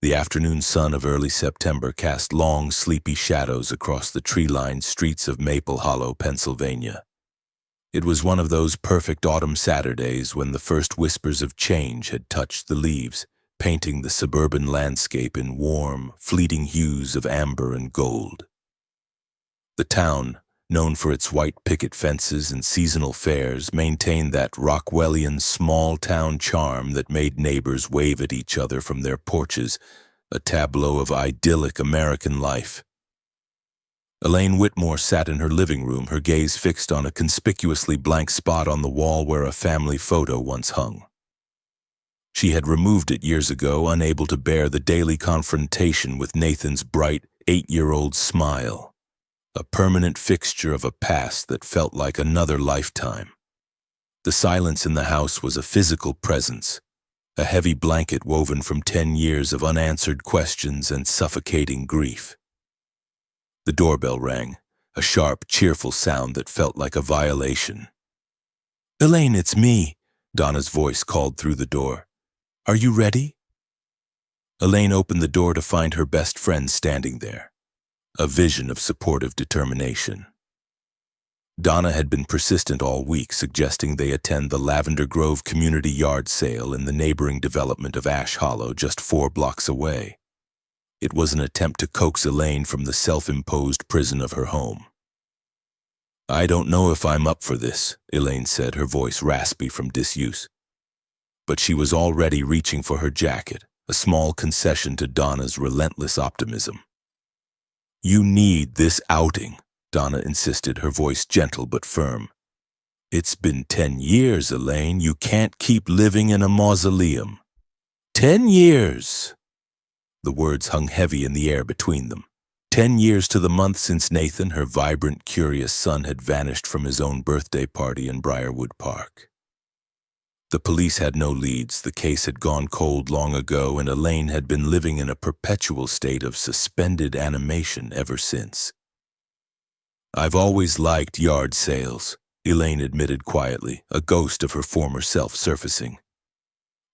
The afternoon sun of early September cast long, sleepy shadows across the tree-lined streets of Maple Hollow, Pennsylvania. It was one of those perfect autumn Saturdays when the first whispers of change had touched the leaves, painting the suburban landscape in warm, fleeting hues of amber and gold. The town, known for its white picket fences and seasonal fairs, maintained that Rockwellian small-town charm that made neighbors wave at each other from their porches, a tableau of idyllic American life. Elaine Whitmore sat in her living room, her gaze fixed on a conspicuously blank spot on the wall where a family photo once hung. She had removed it years ago, unable to bear the daily confrontation with Nathan's bright, 8-year-old smile, a permanent fixture of a past that felt like another lifetime. The silence in the house was a physical presence, a heavy blanket woven from 10 years of unanswered questions and suffocating grief. The doorbell rang, a sharp, cheerful sound that felt like a violation. "Elaine, it's me," Donna's voice called through the door. "Are you ready?" Elaine opened the door to find her best friend standing there, a vision of supportive determination. Donna had been persistent all week, suggesting they attend the Lavender Grove Community Yard Sale in the neighboring development of Ash Hollow, just 4 blocks away. It was an attempt to coax Elaine from the self-imposed prison of her home. "I don't know if I'm up for this," Elaine said, her voice raspy from disuse. But she was already reaching for her jacket, a small concession to Donna's relentless optimism. "You need this outing," Donna insisted, her voice gentle but firm. "It's been 10 years, Elaine. You can't keep living in a mausoleum. 10 years!" The words hung heavy in the air between them. 10 years to the month since Nathan, her vibrant, curious son, had vanished from his own birthday party in Briarwood Park. The police had no leads, the case had gone cold long ago, and Elaine had been living in a perpetual state of suspended animation ever since. "I've always liked yard sales," Elaine admitted quietly, a ghost of her former self surfacing.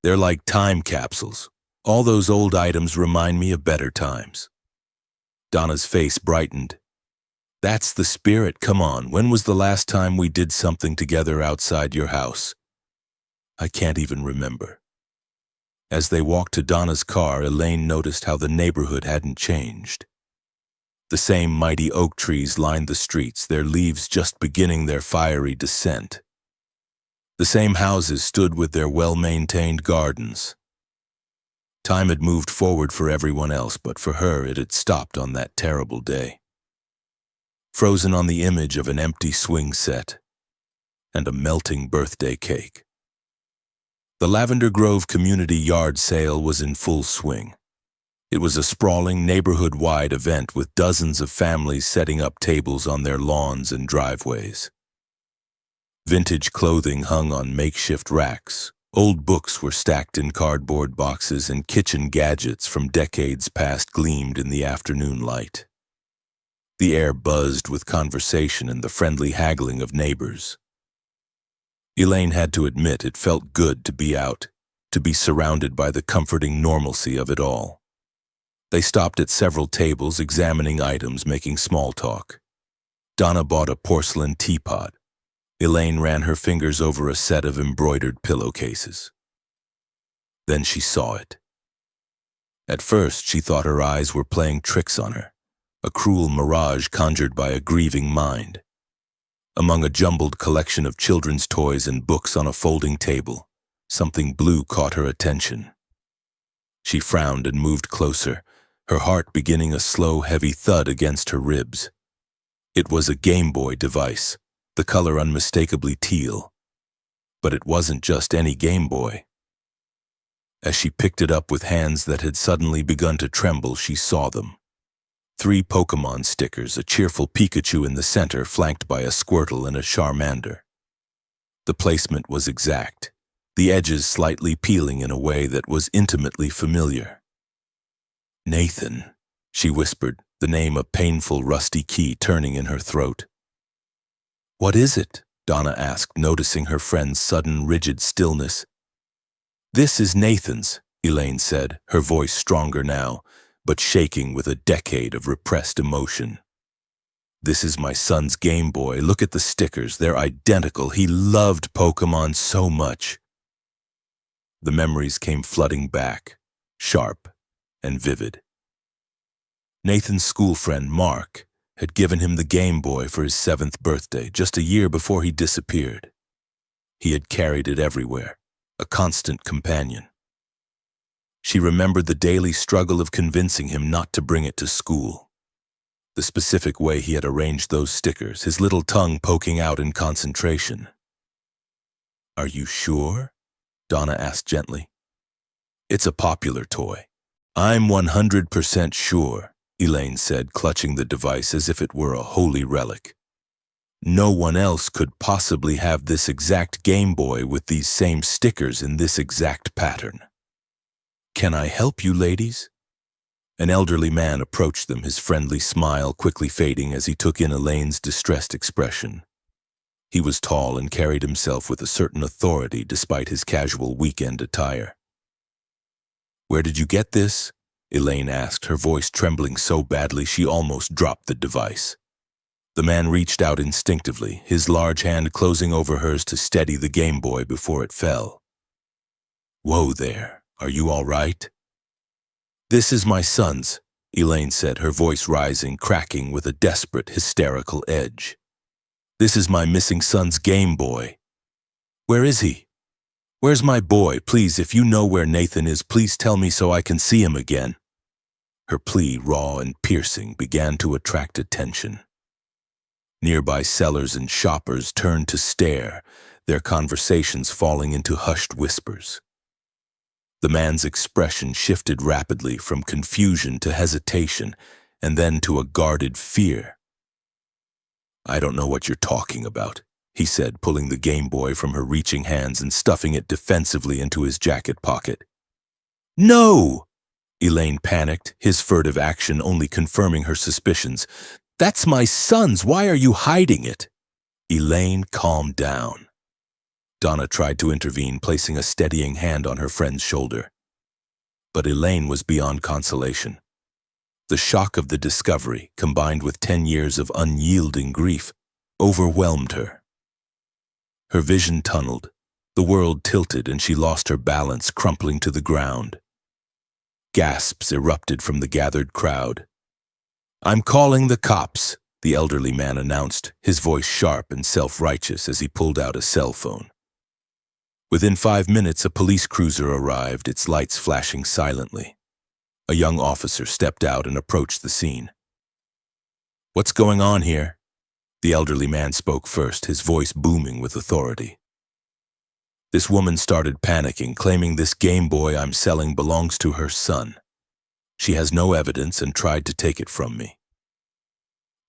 "They're like time capsules. All those old items remind me of better times." Donna's face brightened. "That's the spirit. Come on, when was the last time we did something together outside your house?" "I can't even remember." As they walked to Donna's car, Elaine noticed how the neighborhood hadn't changed. The same mighty oak trees lined the streets, their leaves just beginning their fiery descent. The same houses stood with their well-maintained gardens. Time had moved forward for everyone else, but for her it had stopped on that terrible day. Frozen on the image of an empty swing set and a melting birthday cake. The Lavender Grove Community Yard Sale was in full swing. It was a sprawling, neighborhood-wide event with dozens of families setting up tables on their lawns and driveways. Vintage clothing hung on makeshift racks. Old books were stacked in cardboard boxes, and kitchen gadgets from decades past gleamed in the afternoon light. The air buzzed with conversation and the friendly haggling of neighbors. Elaine had to admit it felt good to be out, to be surrounded by the comforting normalcy of it all. They stopped at several tables, examining items, making small talk. Donna bought a porcelain teapot. Elaine ran her fingers over a set of embroidered pillowcases. Then she saw it. At first, she thought her eyes were playing tricks on her, a cruel mirage conjured by a grieving mind. Among a jumbled collection of children's toys and books on a folding table, something blue caught her attention. She frowned and moved closer, her heart beginning a slow, heavy thud against her ribs. It was a Game Boy device, the color unmistakably teal. But it wasn't just any Game Boy. As she picked it up with hands that had suddenly begun to tremble, she saw them. 3 Pokémon stickers, a cheerful Pikachu in the center, flanked by a Squirtle and a Charmander. The placement was exact, the edges slightly peeling in a way that was intimately familiar. "Nathan," she whispered, the name a painful, rusty key turning in her throat. "What is it?" Donna asked, noticing her friend's sudden, rigid stillness. "This is Nathan's," Elaine said, her voice stronger now, but shaking with a decade of repressed emotion. This is my son's Game Boy. Look at the stickers. They're identical. He loved Pokémon so much. The memories came flooding back, sharp and vivid. Nathan's school friend, Mark, had given him the Game Boy for his 7th birthday, just a year before he disappeared. He had carried it everywhere, a constant companion. She remembered the daily struggle of convincing him not to bring it to school. The specific way he had arranged those stickers, his little tongue poking out in concentration. "Are you sure?" Donna asked gently. "It's a popular toy. I'm 100% sure," Elaine said, clutching the device as if it were a holy relic. "No one else could possibly have this exact Game Boy with these same stickers in this exact pattern." "Can I help you, ladies?" An elderly man approached them, his friendly smile quickly fading as he took in Elaine's distressed expression. He was tall and carried himself with a certain authority despite his casual weekend attire. "Where did you get this?" Elaine asked, her voice trembling so badly she almost dropped the device. The man reached out instinctively, his large hand closing over hers to steady the Game Boy before it fell. "Whoa there, are you all right?" "This is my son's," Elaine said, her voice rising, cracking with a desperate, hysterical edge. "This is my missing son's Game Boy. Where is he? Where's my boy? Please, if you know where Nathan is, please tell me so I can see him again." Her plea, raw and piercing, began to attract attention. Nearby sellers and shoppers turned to stare, their conversations falling into hushed whispers. The man's expression shifted rapidly from confusion to hesitation, and then to a guarded fear. "I don't know what you're talking about," he said, pulling the Game Boy from her reaching hands and stuffing it defensively into his jacket pocket. "No!" Elaine panicked, his furtive action only confirming her suspicions. "That's my son's. Why are you hiding it?" "Elaine, calm down." Donna tried to intervene, placing a steadying hand on her friend's shoulder. But Elaine was beyond consolation. The shock of the discovery, combined with 10 years of unyielding grief, overwhelmed her. Her vision tunneled, the world tilted, and she lost her balance, crumpling to the ground. Gasps erupted from the gathered crowd. "I'm calling the cops," the elderly man announced, his voice sharp and self-righteous as he pulled out a cell phone. Within 5 minutes, a police cruiser arrived, its lights flashing silently. A young officer stepped out and approached the scene. "What's going on here?" The elderly man spoke first, his voice booming with authority. "This woman started panicking, claiming this Game Boy I'm selling belongs to her son. She has no evidence and tried to take it from me."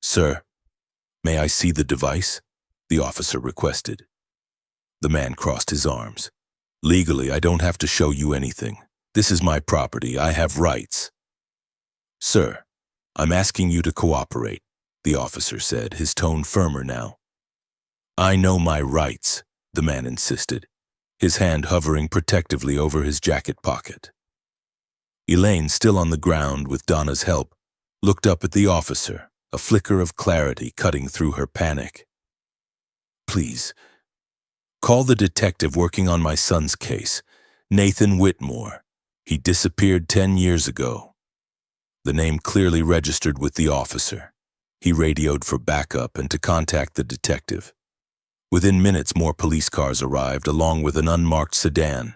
"Sir, may I see the device?" the officer requested. The man crossed his arms. "Legally, I don't have to show you anything. This is my property. I have rights." "Sir, I'm asking you to cooperate," the officer said, his tone firmer now. "I know my rights," the man insisted, his hand hovering protectively over his jacket pocket. Elaine, still on the ground with Donna's help, looked up at the officer, a flicker of clarity cutting through her panic. "Please, call the detective working on my son's case, Nathan Whitmore. He disappeared 10 years ago." The name clearly registered with the officer. He radioed for backup and to contact the detective. Within minutes, more police cars arrived, along with an unmarked sedan.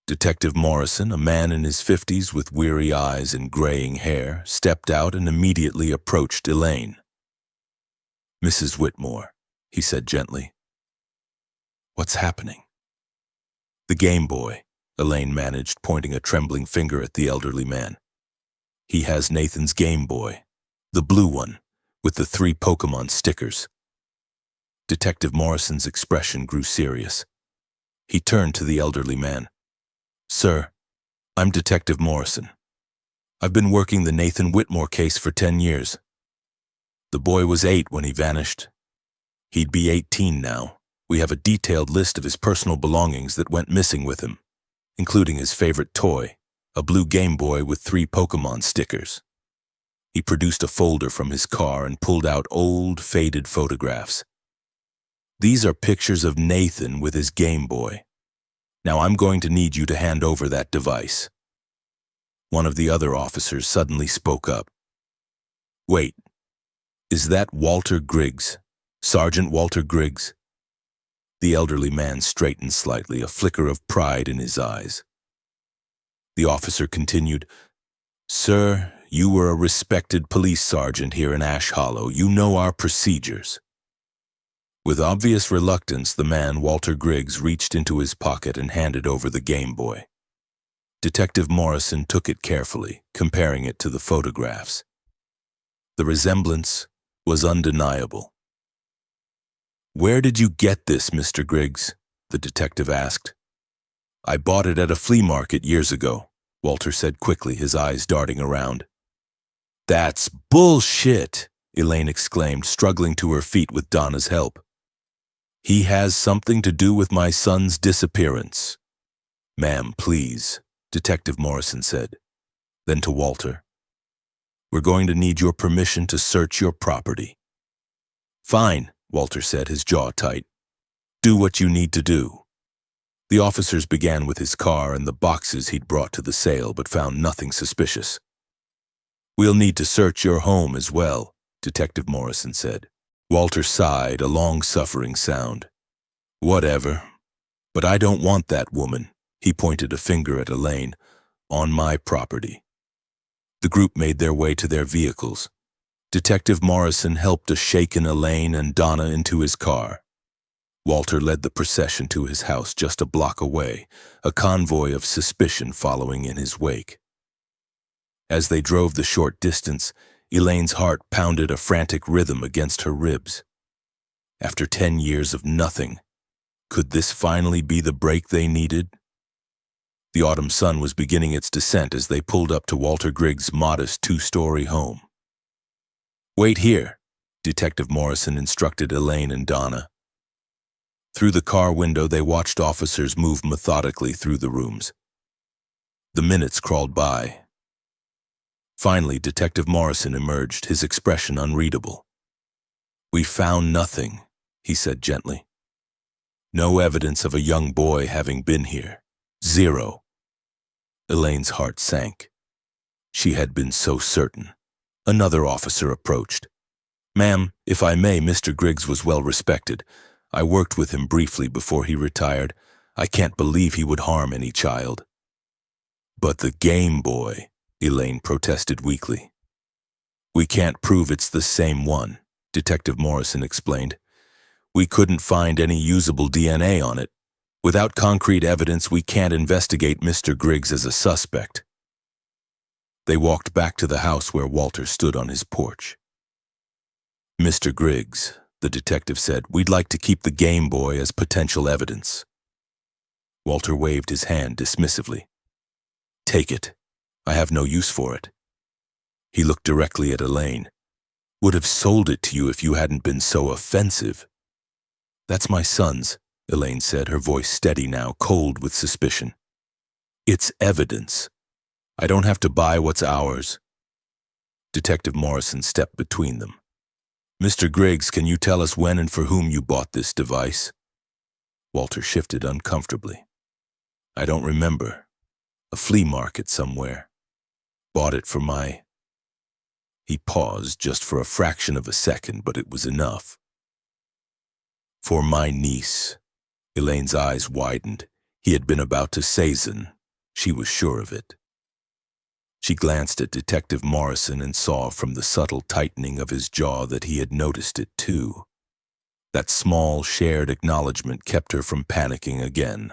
Detective Morrison, a man in his 50s with weary eyes and graying hair, stepped out and immediately approached Elaine. "Mrs. Whitmore," he said gently. "What's happening?" "The Game Boy," Elaine managed, pointing a trembling finger at the elderly man. "He has Nathan's Game Boy, the blue one, with the 3 Pokémon stickers." Detective Morrison's expression grew serious. He turned to the elderly man. "Sir, I'm Detective Morrison. I've been working the Nathan Whitmore case for 10 years. The boy was 8 when he vanished. He'd be 18 now. We have a detailed list of his personal belongings that went missing with him. including his favorite toy, a blue Game Boy with 3 Pokémon stickers. He produced a folder from his car and pulled out old, faded photographs. These are pictures of Nathan with his Game Boy. Now I'm going to need you to hand over that device. One of the other officers suddenly spoke up. Wait, is that Walter Griggs? Sergeant Walter Griggs? The elderly man straightened slightly, a flicker of pride in his eyes. The officer continued, Sir, you were a respected police sergeant here in Ash Hollow. You know our procedures. With obvious reluctance, the man, Walter Griggs, reached into his pocket and handed over the Game Boy. Detective Morrison took it carefully, comparing it to the photographs. The resemblance was undeniable. Where did you get this, Mr. Griggs? The detective asked. I bought it at a flea market years ago, Walter said quickly, his eyes darting around. That's bullshit, Elaine exclaimed, struggling to her feet with Donna's help. He has something to do with my son's disappearance. Ma'am, please, Detective Morrison said. Then to Walter, we're going to need your permission to search your property. Fine, Walter said, his jaw tight. Do what you need to do. The officers began with his car and the boxes he'd brought to the sale, but found nothing suspicious. We'll need to search your home as well, Detective Morrison said. Walter sighed, a long-suffering sound. Whatever. But I don't want that woman, he pointed a finger at Elaine, on my property. The group made their way to their vehicles. Detective Morrison helped a shaken Elaine and Donna into his car. Walter led the procession to his house just a block away, a convoy of suspicion following in his wake. As they drove the short distance, Elaine's heart pounded a frantic rhythm against her ribs. After 10 years of nothing, could this finally be the break they needed? The autumn sun was beginning its descent as they pulled up to Walter Griggs' modest 2-story home. Wait here, Detective Morrison instructed Elaine and Donna. Through the car window, they watched officers move methodically through the rooms. The minutes crawled by. Finally, Detective Morrison emerged, his expression unreadable. We found nothing, he said gently. No evidence of a young boy having been here. 0. Elaine's heart sank. She had been so certain. Another officer approached. Ma'am, if I may, Mr. Griggs was well respected. I worked with him briefly before he retired. I can't believe he would harm any child. But the Game Boy, Elaine protested weakly. We can't prove it's the same one, Detective Morrison explained. We couldn't find any usable DNA on it. Without concrete evidence, we can't investigate Mr. Griggs as a suspect. They walked back to the house where Walter stood on his porch. Mr. Griggs, the detective said, we'd like to keep the Game Boy as potential evidence. Walter waved his hand dismissively. Take it. I have no use for it. He looked directly at Elaine. Would have sold it to you if you hadn't been so offensive. That's my son's, Elaine said, her voice steady now, cold with suspicion. It's evidence. I don't have to buy what's ours. Detective Morrison stepped between them. Mr. Griggs, can you tell us when and for whom you bought this device? Walter shifted uncomfortably. I don't remember. A flea market somewhere. Bought it for my... He paused just for a fraction of a second, but it was enough. For my niece. Elaine's eyes widened. He had been about to say Zin. She was sure of it. She glanced at Detective Morrison and saw from the subtle tightening of his jaw that he had noticed it too. That small, shared acknowledgement kept her from panicking again.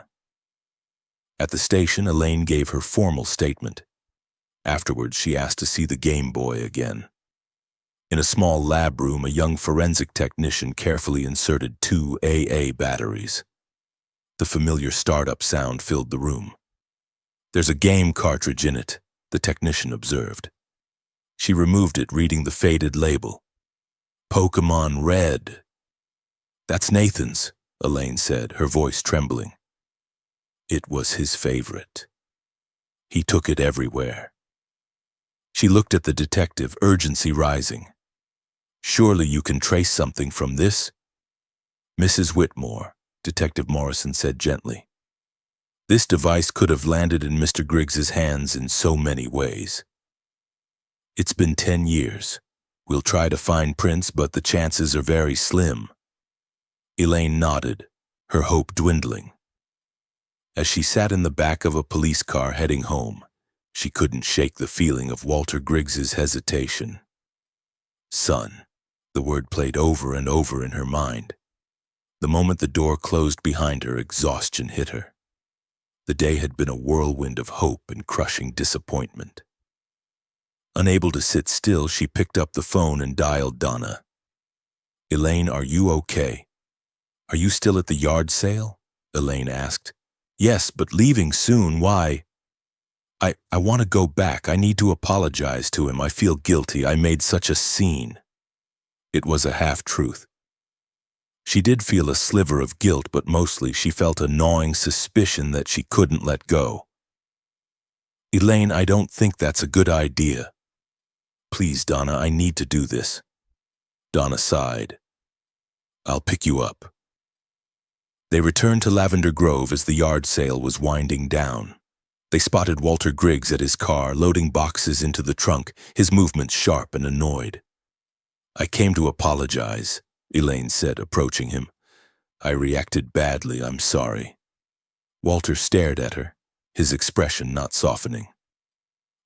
At the station, Elaine gave her formal statement. Afterwards, she asked to see the Game Boy again. In a small lab room, a young forensic technician carefully inserted 2 AA batteries. The familiar startup sound filled the room. There's a game cartridge in it, the technician observed. She removed it, reading the faded label. Pokémon Red. That's Nathan's, Elaine said, her voice trembling. It was his favorite. He took it everywhere. She looked at the detective, urgency rising. Surely you can trace something from this? Mrs. Whitmore, Detective Morrison said gently. This device could have landed in Mr. Griggs's hands in so many ways. It's been 10 years. We'll try to find prints, but the chances are very slim. Elaine nodded, her hope dwindling. As she sat in the back of a police car heading home, she couldn't shake the feeling of Walter Griggs's hesitation. Son, the word played over and over in her mind. The moment the door closed behind her, exhaustion hit her. The day had been a whirlwind of hope and crushing disappointment. Unable to sit still, she picked up the phone and dialed Donna. Elaine, are you okay? Are you still at the yard sale? Elaine asked. Yes, but leaving soon. Why? I want to go back. I need to apologize to him. I feel guilty. I made such a scene. It was a half-truth. She did feel a sliver of guilt, but mostly she felt a gnawing suspicion that she couldn't let go. Elaine, I don't think that's a good idea. Please, Donna, I need to do this. Donna sighed. I'll pick you up. They returned to Lavender Grove as the yard sale was winding down. They spotted Walter Griggs at his car, loading boxes into the trunk, his movements sharp and annoyed. I came to apologize, Elaine said, approaching him. I reacted badly, I'm sorry. Walter stared at her, his expression not softening.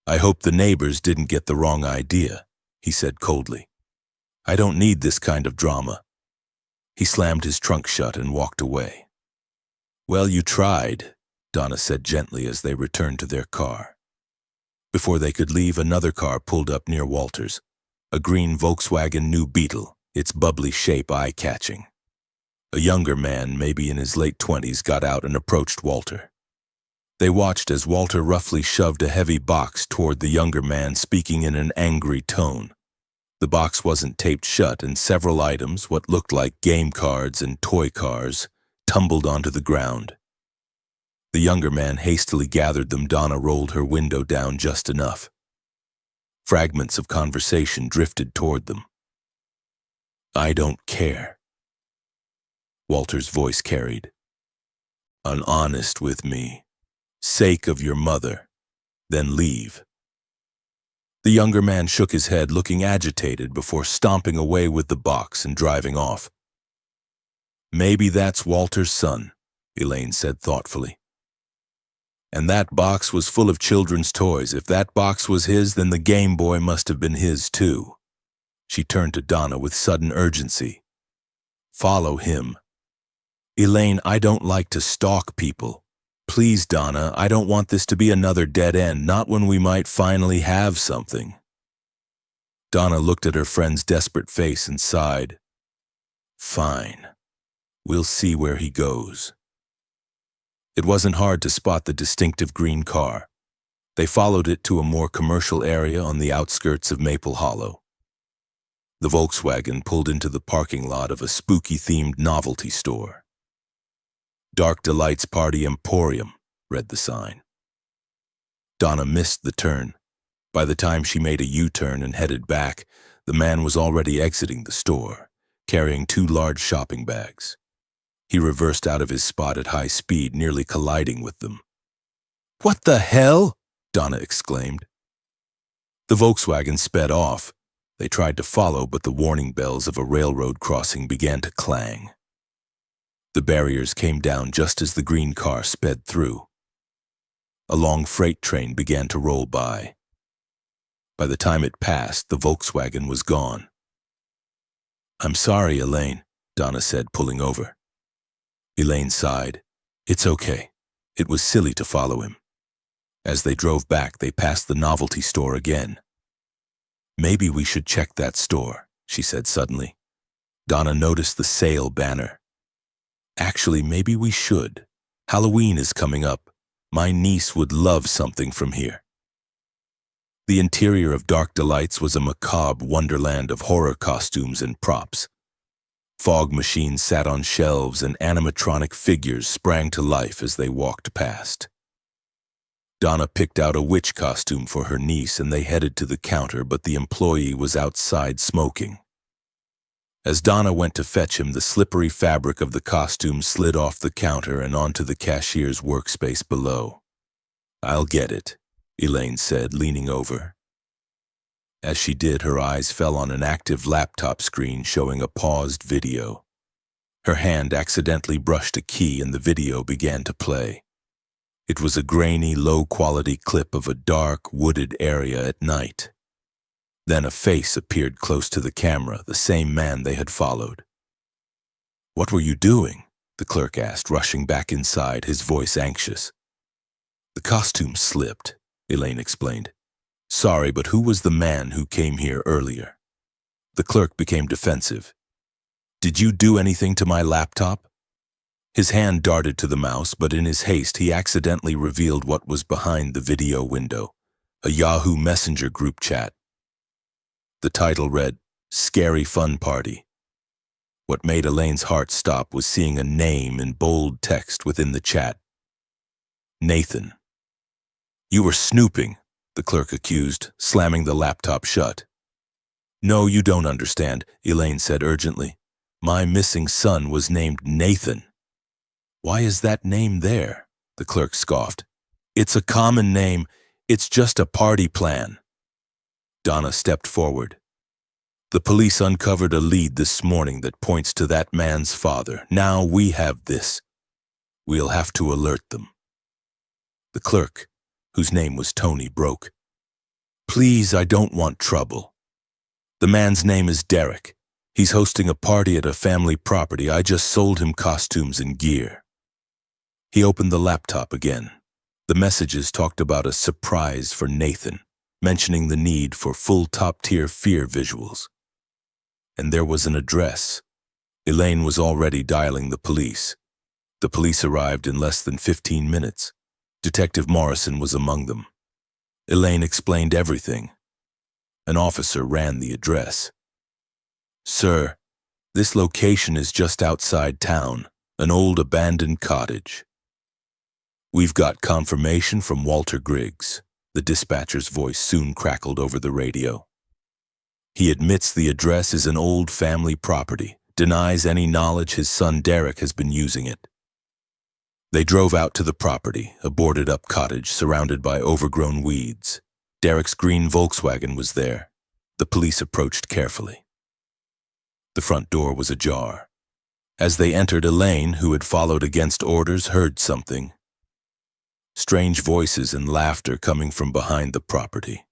I hope the neighbors didn't get the wrong idea, he said coldly. I don't need this kind of drama. He slammed his trunk shut and walked away. Well, you tried, Donna said gently as they returned to their car. Before they could leave, another car pulled up near Walter's, a green Volkswagen New Beetle, its bubbly shape eye-catching. A younger man, maybe in his late 20s, got out and approached Walter. They watched as Walter roughly shoved a heavy box toward the younger man, speaking in an angry tone. The box wasn't taped shut, and several items, what looked like game cards and toy cars, tumbled onto the ground. The younger man hastily gathered them. Donna rolled her window down just enough. Fragments of conversation drifted toward them. I don't care. Walter's voice carried. Honest with me. Sake of your mother. Then leave. The younger man shook his head, looking agitated, before stomping away with the box and driving off. Maybe that's Walter's son, Elaine said thoughtfully. And that box was full of children's toys. If that box was his, then the Game Boy must have been his too. She turned to Donna with sudden urgency. Follow him. Elaine, I don't like to stalk people. Please, Donna, I don't want this to be another dead end, not when we might finally have something. Donna looked at her friend's desperate face and sighed. Fine. We'll see where he goes. It wasn't hard to spot the distinctive green car. They followed it to a more commercial area on the outskirts of Maple Hollow. The Volkswagen pulled into the parking lot of a spooky-themed novelty store. Dark Delights Party Emporium, read the sign. Donna missed the turn. By the time she made a U-turn and headed back, the man was already exiting the store, carrying 2 large shopping bags. He reversed out of his spot at high speed, nearly colliding with them. What the hell? Donna exclaimed. The Volkswagen sped off. They tried to follow, but the warning bells of a railroad crossing began to clang. The barriers came down just as the green car sped through. A long freight train began to roll by. By the time it passed, the Volkswagen was gone. I'm sorry, Elaine, Donna said, pulling over. Elaine sighed. It's okay. It was silly to follow him. As they drove back, they passed the novelty store again. Maybe we should check that store, she said suddenly. Donna noticed the sale banner. Actually, maybe we should. Halloween is coming up. My niece would love something from here. The interior of Dark Delights was a macabre wonderland of horror costumes and props. Fog machines sat on shelves and animatronic figures sprang to life as they walked past. Donna picked out a witch costume for her niece and they headed to the counter, but the employee was outside smoking. As Donna went to fetch him, the slippery fabric of the costume slid off the counter and onto the cashier's workspace below. "I'll get it," Elaine said, leaning over. As she did, her eyes fell on an active laptop screen showing a paused video. Her hand accidentally brushed a key and the video began to play. It was a grainy, low-quality clip of a dark, wooded area at night. Then a face appeared close to the camera, the same man they had followed. "What were you doing?" the clerk asked, rushing back inside, his voice anxious. "The costume slipped," Elaine explained. "Sorry, but who was the man who came here earlier?" The clerk became defensive. "Did you do anything to my laptop?" His hand darted to the mouse, but in his haste he accidentally revealed what was behind the video window, a Yahoo Messenger group chat. The title read, "Scary Fun Party." What made Elaine's heart stop was seeing a name in bold text within the chat. Nathan. "You were snooping," the clerk accused, slamming the laptop shut. "No, you don't understand," Elaine said urgently. "My missing son was named Nathan." "Why is that name there?" the clerk scoffed. "It's a common name. It's just a party plan." Donna stepped forward. "The police uncovered a lead this morning that points to that man's father. Now we have this. We'll have to alert them." The clerk, whose name was Tony, broke. "Please, I don't want trouble. The man's name is Derek. He's hosting a party at a family property. I just sold him costumes and gear." He opened the laptop again. The messages talked about a surprise for Nathan, mentioning the need for full top-tier fear visuals. And there was an address. Elaine was already dialing the police. The police arrived in less than 15 minutes. Detective Morrison was among them. Elaine explained everything. An officer ran the address. "Sir, this location is just outside town, an old abandoned cottage." "We've got confirmation from Walter Griggs." The dispatcher's voice soon crackled over the radio. "He admits the address is an old family property, denies any knowledge his son Derek has been using it." They drove out to the property, a boarded-up cottage surrounded by overgrown weeds. Derek's green Volkswagen was there. The police approached carefully. The front door was ajar. As they entered, Elaine, who had followed against orders, heard something. Strange voices and laughter coming from behind the property.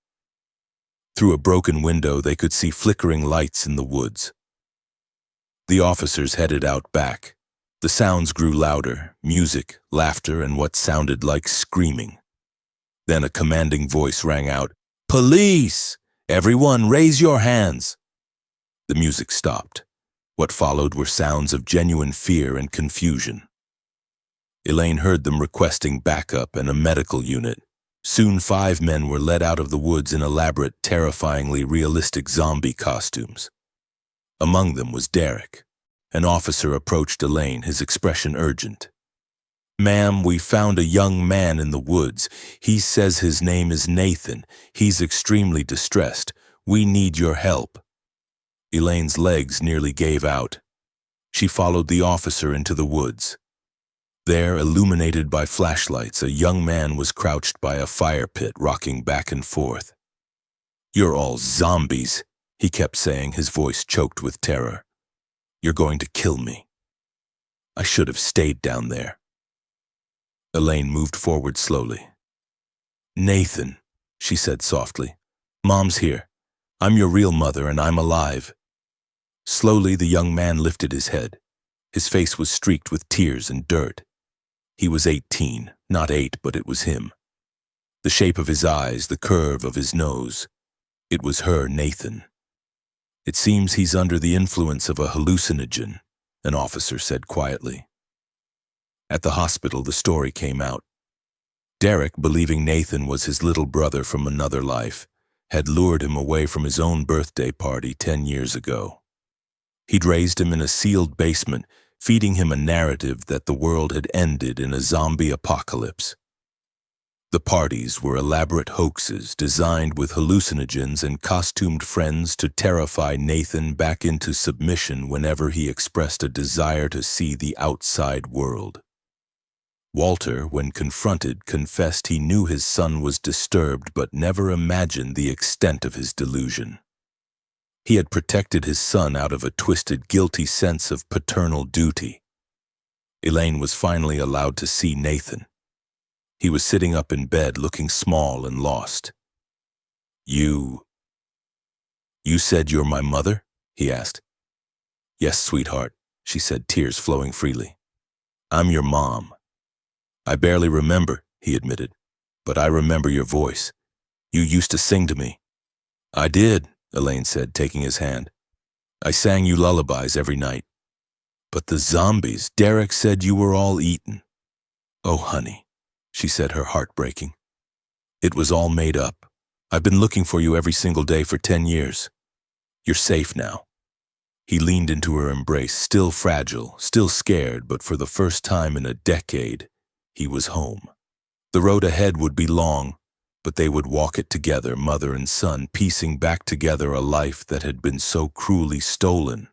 Through a broken window, they could see flickering lights in the woods. The officers headed out back. The sounds grew louder, music, laughter, and what sounded like screaming. Then a commanding voice rang out, "Police! Everyone, raise your hands!" The music stopped. What followed were sounds of genuine fear and confusion. Elaine heard them requesting backup and a medical unit. Soon 5 men were led out of the woods in elaborate, terrifyingly realistic zombie costumes. Among them was Derek. An officer approached Elaine, his expression urgent. "Ma'am, we found a young man in the woods. He says his name is Nathan. He's extremely distressed. We need your help." Elaine's legs nearly gave out. She followed the officer into the woods. There, illuminated by flashlights, a young man was crouched by a fire pit, rocking back and forth. "You're all zombies," he kept saying, his voice choked with terror. "You're going to kill me. I should have stayed down there." Elaine moved forward slowly. "Nathan," she said softly, "Mom's here. I'm your real mother and I'm alive." Slowly, the young man lifted his head. His face was streaked with tears and dirt. He was 18, not 8, but it was him. The shape of his eyes, the curve of his nose. It was her, Nathan. "It seems he's under the influence of a hallucinogen," an officer said quietly. At the hospital, the story came out. Derek, believing Nathan was his little brother from another life, had lured him away from his own birthday party 10 years ago. He'd raised him in a sealed basement, feeding him a narrative that the world had ended in a zombie apocalypse. The parties were elaborate hoaxes designed with hallucinogens and costumed friends to terrify Nathan back into submission whenever he expressed a desire to see the outside world. Walter, when confronted, confessed he knew his son was disturbed but never imagined the extent of his delusion. He had protected his son out of a twisted, guilty sense of paternal duty. Elaine was finally allowed to see Nathan. He was sitting up in bed, looking small and lost. You said you're my mother?" he asked. "Yes, sweetheart," she said, tears flowing freely. "I'm your mom." "I barely remember," he admitted, "but I remember your voice. You used to sing to me." "I did," Elaine said, taking his hand. "I sang you lullabies every night." "But the zombies, Derek said you were all eaten." "Oh, honey," she said, her heart breaking. "It was all made up. I've been looking for you every single day for 10 years. You're safe now." He leaned into her embrace, still fragile, still scared, but for the first time in a decade, he was home. The road ahead would be long, but they would walk it together, mother and son, piecing back together a life that had been so cruelly stolen.